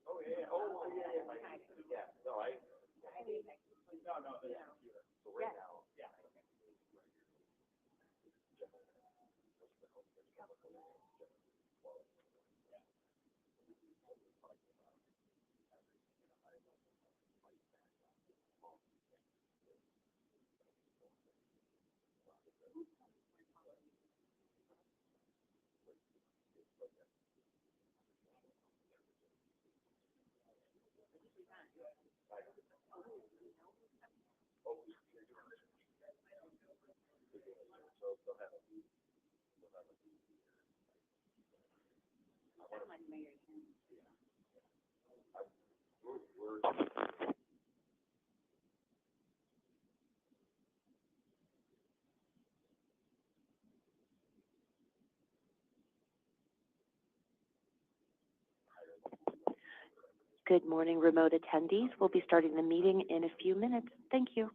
Oh, yeah, oh, yeah, yeah, yeah, no, no, no, so right now, yeah. Good morning, remote attendees. We'll be starting the meeting in a few minutes. Thank you.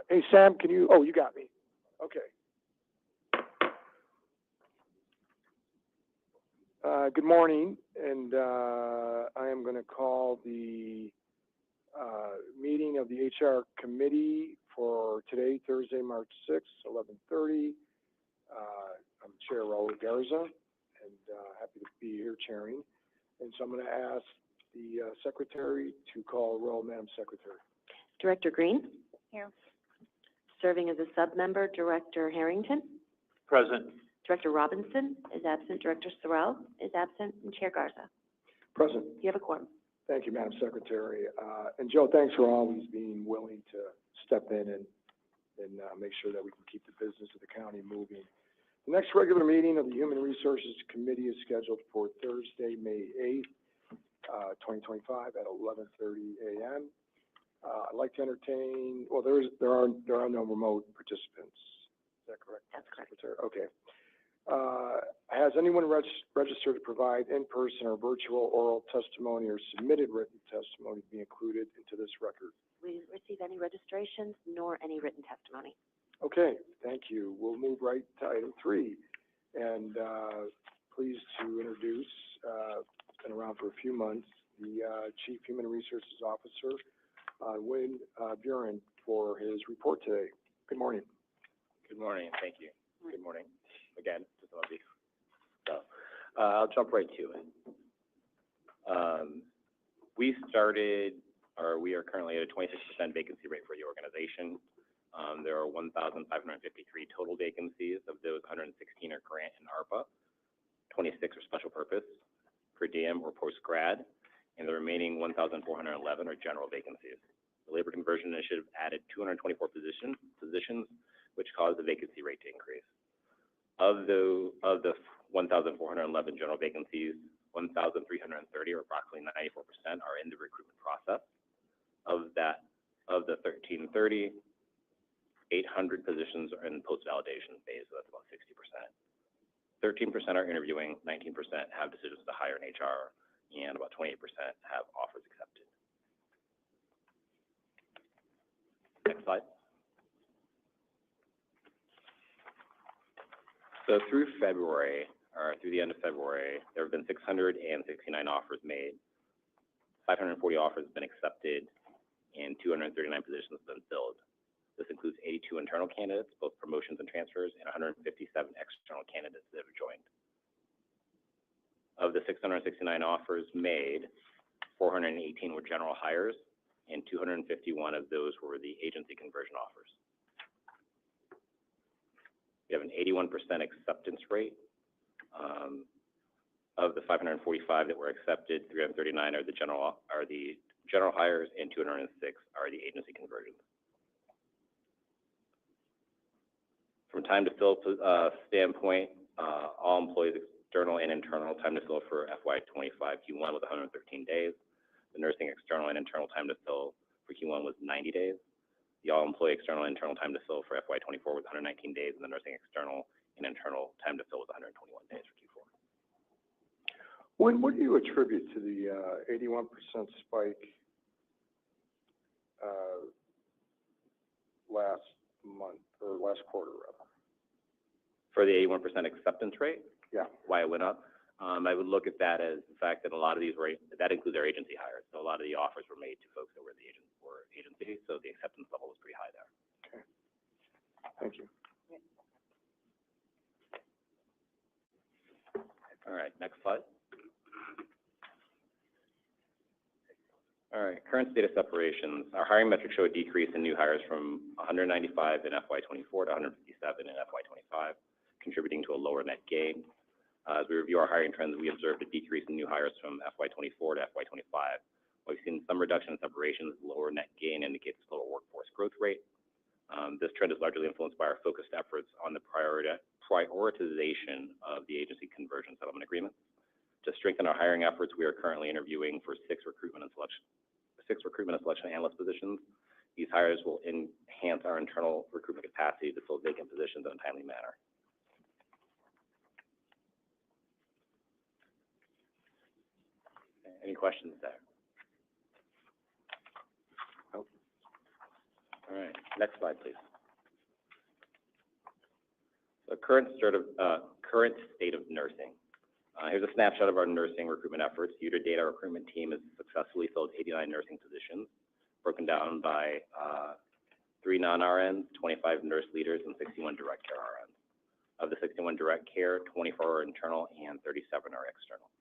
Hey, Sam, can you, oh, you got me. Okay. Good morning, and I am going to call the meeting of the HR committee for today, Thursday, March 6th, 11:30. I'm Chair Raul Garza, and happy to be here chairing. And so I'm going to ask the secretary to call roll. Madam Secretary. Director Green? Here. Serving as a sub-member, Director Harrington? Present. Director Robinson is absent, Director Sorrell is absent, and Chair Garza. Present. You have a quorum. Thank you, Madam Secretary. And Joe, thanks for always being willing to step in and make sure that we can keep the business of the county moving. The next regular meeting of the Human Resources Committee is scheduled for Thursday, May 8th, 2025 at 11:30 a.m. I'd like to entertain, well, there are no remote participants. Is that correct? That's correct. Secretary? Okay. Has anyone registered to provide in-person or virtual oral testimony or submitted written testimony to be included into this record? We didn't receive any registrations nor any written testimony. Okay, thank you. We'll move right to item 3. And pleased to introduce, been around for a few months, the Chief Human Resources Officer, Wayne Buren, for his report today. Good morning. Good morning, thank you. Good morning, again, to some of you. So, I'll jump right to it. We are currently at a 26% vacancy rate for the organization. There are 1,553 total vacancies. Of those, 116 are grant and ARPA, 26 are special purpose, per diem or post-grad, and the remaining 1,411 are general vacancies. The labor conversion initiative added 224 positions, which caused the vacancy rate to increase. Of the 1,411 general vacancies, 1,330, or approximately 94%, are in the recruitment process. Of the 1,330, 800 positions are in post-validation phase, so that's about 60%. 13% are interviewing, 19% have decisions to hire in HR, and about 28% have offers accepted. Next slide. So through February, or through the end of February, there have been 669 offers made, 540 offers have been accepted, and 239 positions have been filled. This includes 82 internal candidates, both promotions and transfers, and 157 external candidates that have joined. Of the 669 offers made, 418 were general hires, and 251 of those were the agency conversion offers. We have an 81% acceptance rate. Of the 545 that were accepted, 339 are the general hires, and 206 are the agency conversions. From time to fill standpoint, all employees, external and internal, time to fill for FY25 Q1 was 113 days. The nursing external and internal time to fill for Q1 was 90 days. The all-employee external and internal time to fill for FY24 was 119 days, and the nursing external and internal time to fill was 121 days for Q4. What do you attribute to the 81% spike last month, or last quarter, rather? For the 81% acceptance rate? Yeah. Why it went up? I would look at that as the fact that a lot of these that includes our agency hires. So a lot of the offers were made to folks that were agency, so the acceptance level was pretty high there. Okay. Thank you. All right, next slide. All right, current state of separations. Our hiring metrics show a decrease in new hires from 195 in FY24 to 157 in FY25, contributing to a lower net gain. As we review our hiring trends, we observed a decrease in new hires from FY24 to FY25. We've seen some reduction in separations. Lower net gain indicates total workforce growth rate. This trend is largely influenced by our focused efforts on the prioritization of the agency conversion settlement agreements. To strengthen our hiring efforts, we are currently interviewing for 6 recruitment and selection analyst positions. These hires will enhance our internal recruitment capacity to fill vacant positions in a timely manner. Any questions there? Nope. All right. Next slide, please. The current state of nursing. Here's a snapshot of our nursing recruitment efforts. Year to date, our recruitment team has successfully filled 89 nursing positions, broken down by 3 non-RNs, 25 nurse leaders, and 61 direct care RNs. Of the 61 direct care, 24 are internal and 37 are external.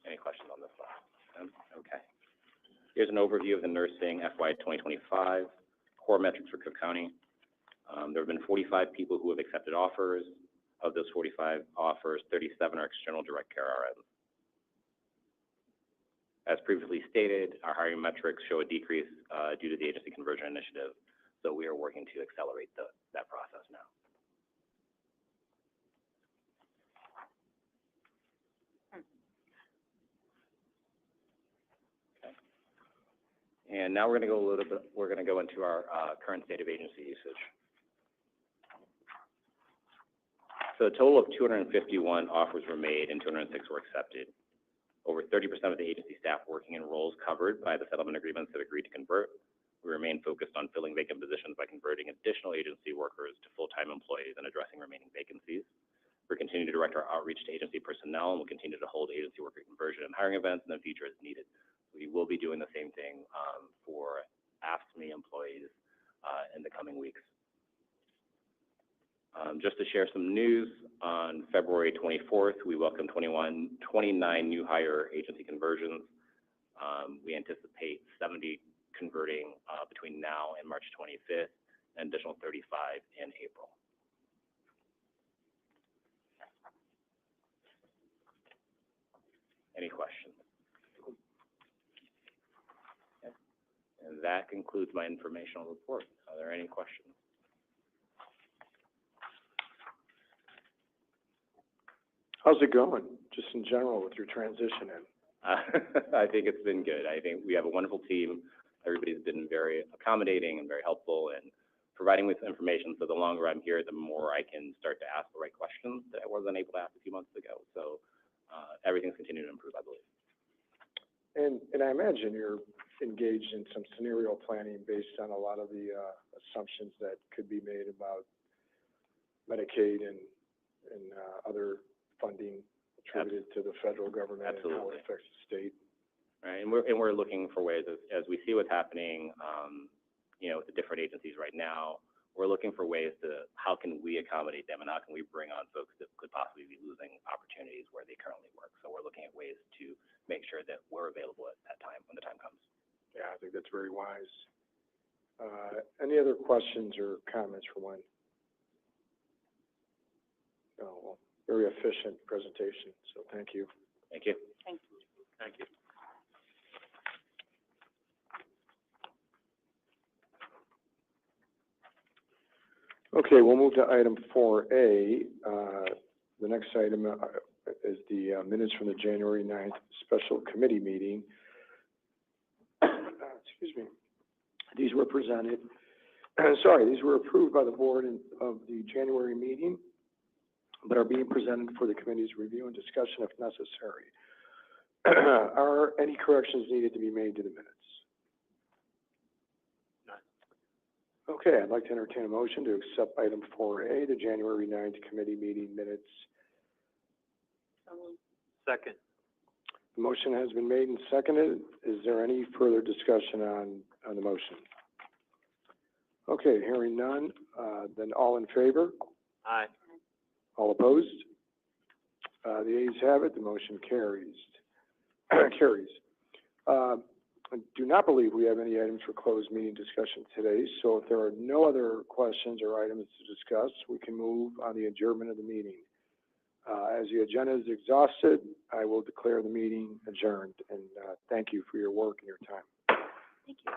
Any questions on this one? Okay. Here's an overview of the nursing FY 2025 core metrics for Cook County. There have been 45 people who have accepted offers. Of those 45 offers, 37 are external direct care RNs. As previously stated, our hiring metrics show a decrease due to the agency conversion initiative, so we are working to accelerate that process now. Okay. And now we're going to go into our current state of agency usage. So a total of 251 offers were made and 206 were accepted. Over 30% of the agency staff working in roles covered by the settlement agreements have agreed to convert. We remain focused on filling vacant positions by converting additional agency workers to full-time employees and addressing remaining vacancies. We're continuing to direct our outreach to agency personnel, and we'll continue to hold agency worker conversion and hiring events in the future as needed. We will be doing the same thing for AFSCME employees in the coming weeks. Just to share some news, on February 24th, we welcomed 29 new hire agency conversions. We anticipate 70 converting between now and March 25th, and additional 35 in April. Any questions? Okay. And that concludes my informational report. Are there any questions? How's it going, just in general, with your transition in? I think it's been good. I think we have a wonderful team. Everybody's been very accommodating and very helpful and providing me with information. So the longer I'm here, the more I can start to ask the right questions that I wasn't able to ask a few months ago. So everything's continuing to improve, I believe. And I imagine you're engaged in some scenario planning based on a lot of the assumptions that could be made about Medicaid and other funding attributed to the federal government. Absolutely. And how it affects the state. Right, and we're looking for ways as we see what's happening, with the different agencies right now. We're looking for ways to how can we accommodate them and how can we bring on folks that could possibly be losing opportunities where they currently work. So we're looking at ways to make sure that we're available at that time when the time comes. Yeah, I think that's very wise. Any other questions or comments for Wayne? No. Well, very efficient presentation, so thank you. Thank you. Thank you. Thank you. Okay, we'll move to item 4A. The next item is the minutes from the January 9th special committee meeting. Excuse me. These were presented, these were approved by the board of the January meeting, but are being presented for the committee's review and discussion if necessary. Are any corrections needed to be made to the minutes? None. Okay, I'd like to entertain a motion to accept item 4A, the January 9th committee meeting minutes. Second. The motion has been made and seconded. Is there any further discussion on the motion? Okay, hearing none, then all in favor? Aye. All opposed? The ayes have it. The motion carries. I do not believe we have any items for closed meeting discussion today, so if there are no other questions or items to discuss, we can move on the adjournment of the meeting. As the agenda is exhausted, I will declare the meeting adjourned, and thank you for your work and your time. Thank you.